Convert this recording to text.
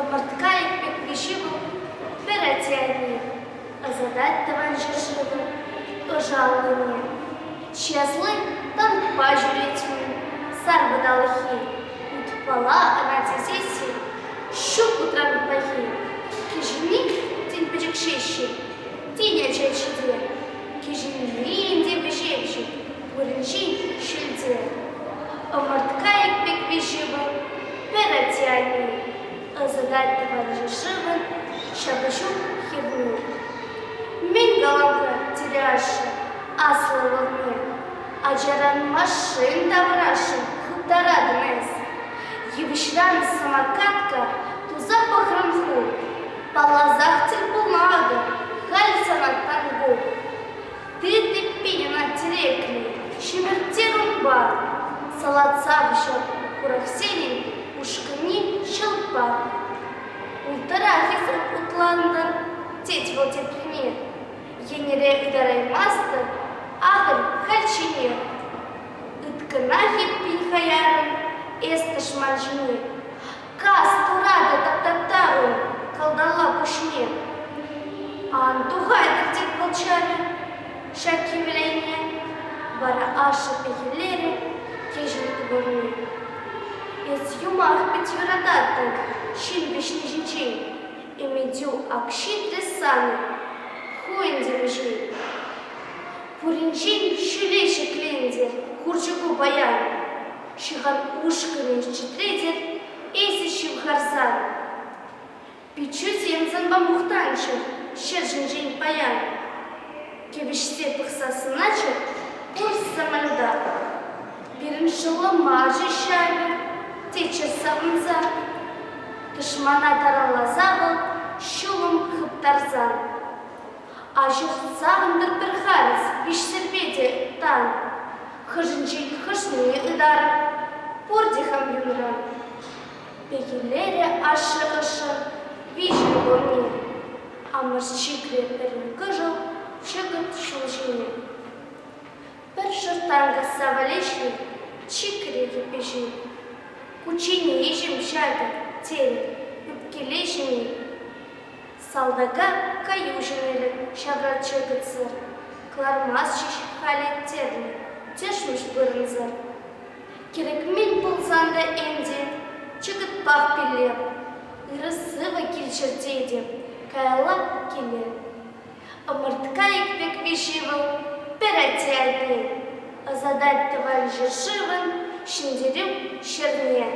Омартка екпек вишиву перетяни, а задать таванжишиву ожалование. Чьязлы там пажуретьми, сар водалахи, утпала она тезиси, щуку травы пахи, кижини тень пачекшещи, тень очачиде, кижини инде бешечи, буренчи щельде. Омартка екпек вишиву перетяни, а задать таванжишиву шабашу хибну. Мен головка теряша, аслова мне, а жаран машин добраша, хутора днес. Евишран самокатка, ту запах рамху, по лазах бумага, хальца на тангу. Ты пинина терекли, шимерти румба, салатца вишал, куравсенин, ушкани щелпа. Ултарахис утландан, теть вот пример. Енере идарай мастер, агр хальчине. Итканахи пинхаярен, эсташ манжине. Кас турада тататару, колдала пушне. Антугай тактик волчаре, шаки вилене, бара аша пехилере, кежник горне. Из юмах пятиверодатан, щин вишни жичей, и медю акши тресаны. Хуинди Пуринчин щулейший кленди, хурчуку баян, шихан ушками четредет, эсищим харзан. Пичуть янзан бамухтанчик, щержин жень паян. Кевиште пахсасыначик, курс самальда. Пириншила мажи щами, тече савнза. Кашмана тарала забыл, щулым хыптарзан. А жұртсағындар бір қарыз, биш сербеде тан. Хыжынчен хышны ыдар, пордихам юнран. Пекелере ашы-ышы, вижен горне. Амыр чикре бірін күжіл, чыгыт шулжине. Бір жұртанға савалешні, чикре епешін. Кучине ежім шады, тері, үпкелешіне. Салдага каюжинелі шаврат чөгітсір, клармас шеш халеттерні, тешміш бұрынзыр. Керекмен болсанда әнде, чөгіт бақ білеп, ұрысывы келшірдейді, кайлап келе. Омыртка екпек вишивыл, перетядне, азадать таван жешивын, шиндерім шерне.